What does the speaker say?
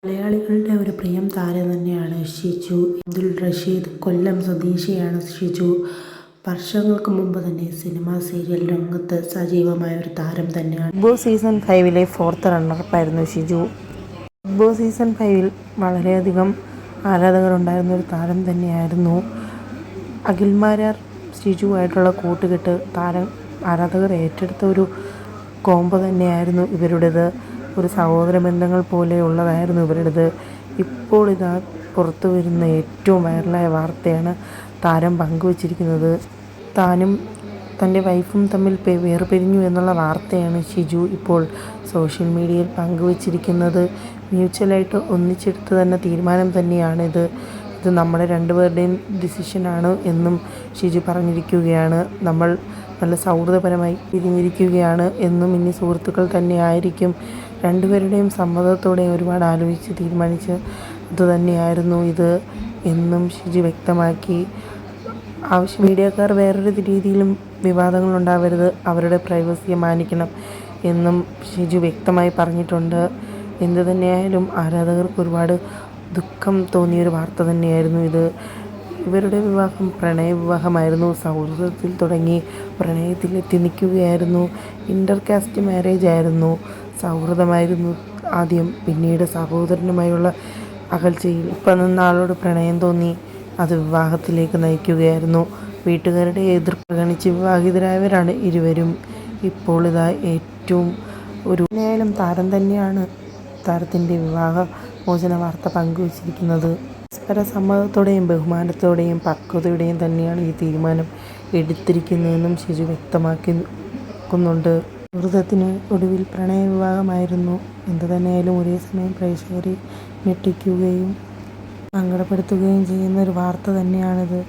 മലയാളികളുടെ ഒരു പ്രിയം താരം തന്നെയാണ് ഷിജു. അബ്ദുൾ റഷീദ് കൊല്ലം സ്വദേശിയാണ് ഷിജു. വർഷങ്ങൾക്ക് മുമ്പ് തന്നെ സിനിമാ സീരിയൽ രംഗത്ത് സജീവമായ ഒരു താരം തന്നെയാണ്. ബിഗ് ബോസ് സീസൺ 5 ഫോർത്ത് റണ്ണറപ്പായിരുന്നു ഷിജു. ബിഗ് ബോസ് സീസൺ 5 വളരെയധികം ആരാധകരുണ്ടായിരുന്ന ഒരു താരം തന്നെയായിരുന്നു. അഖിൽമാരാർ ഷിജുവായിട്ടുള്ള കൂട്ടുകെട്ട് ആരാധകർ ഏറ്റെടുത്ത ഒരു കോംബോ തന്നെയായിരുന്നു ഇവരുടേത്. ഒരു സഹോദര ബന്ധങ്ങൾ പോലെയുള്ളതായിരുന്നു ഇവരുടേത്. ഇപ്പോൾ ഇതാ പുറത്തു വരുന്ന ഏറ്റവും വൈറലായ വാർത്തയാണ് താരം പങ്കുവച്ചിരിക്കുന്നത്. താനും തൻ്റെ വൈഫും തമ്മിൽ വേർപിരിഞ്ഞു എന്നുള്ള വാർത്തയാണ് ഷിജു ഇപ്പോൾ സോഷ്യൽ മീഡിയയിൽ പങ്കുവച്ചിരിക്കുന്നത്. മ്യൂച്വലായിട്ട് ഒന്നിച്ചെടുത്ത് തന്നെ തീരുമാനം തന്നെയാണിത്. ഇത് നമ്മുടെ രണ്ടുപേരുടെയും ഡിസിഷനാണ് എന്നും ഷിജു പറഞ്ഞിരിക്കുകയാണ്. നമ്മൾ നല്ല സൗഹൃദപരമായി പിരിഞ്ഞിരിക്കുകയാണ് എന്നും ഇനി സുഹൃത്തുക്കൾ തന്നെയായിരിക്കും. രണ്ടുപേരുടെയും സമ്മതത്തോടെ ഒരുപാട് ആലോചിച്ച് തീരുമാനിച്ച് അതുതന്നെയായിരുന്നു ഇത് എന്നും ഷിജു വ്യക്തമാക്കി. മീഡിയക്കാർ വേറൊരു രീതിയിലും വിവാദങ്ങളുണ്ടാവരുത്, അവരുടെ പ്രൈവസിയെ മാനിക്കണം എന്നും ഷിജു വ്യക്തമായി പറഞ്ഞിട്ടുണ്ട്. എന്തു തന്നെയായാലും ആരാധകർക്ക് ഒരുപാട് ദുഃഖം തോന്നിയൊരു വാർത്ത തന്നെയായിരുന്നു ഇത്. ഇവരുടെ വിവാഹം പ്രണയവിവാഹമായിരുന്നു. സൗഹൃദത്തിൽ തുടങ്ങി പ്രണയത്തിലെത്തി നിൽക്കുകയായിരുന്നു. ഇൻ്റർകാസ്റ്റ് മാരേജ് ആയിരുന്നു. സൗഹൃദമായിരുന്നു ആദ്യം, പിന്നീട് സഹോദരനുമായുള്ള അകൽച്ചയിൽ ഇപ്പം നിന്ന ആളോട് പ്രണയം തോന്നി അത് വിവാഹത്തിലേക്ക് നയിക്കുകയായിരുന്നു. വീട്ടുകാരുടെ എതിർപ്പ് ഗണിച്ച് വിവാഹിതരായവരാണ് ഇരുവരും. ഇപ്പോൾ ഇതാ ഏറ്റവും എന്തായാലും താരം തന്നെയാണ് താരത്തിൻ്റെ വിവാഹ മോചന വാർത്ത പങ്കുവച്ചിരിക്കുന്നത്. പരസ്പര സമ്മതത്തോടെയും ബഹുമാനത്തോടെയും പക്വതയോടെയും തന്നെയാണ് ഈ തീരുമാനം എടുത്തിരിക്കുന്നതെന്നും ഷിജു വ്യക്തമാക്കുന്നുണ്ട്. സൗഹൃദത്തിന് ഒടുവിൽ പ്രണയവിവാഹമായിരുന്നു. എന്തു തന്നെയായാലും ഒരേ സമയം പ്രേക്ഷകരെ ഞെട്ടിക്കുകയും സങ്കടപ്പെടുത്തുകയും ചെയ്യുന്ന ഒരു വാർത്ത തന്നെയാണിത്.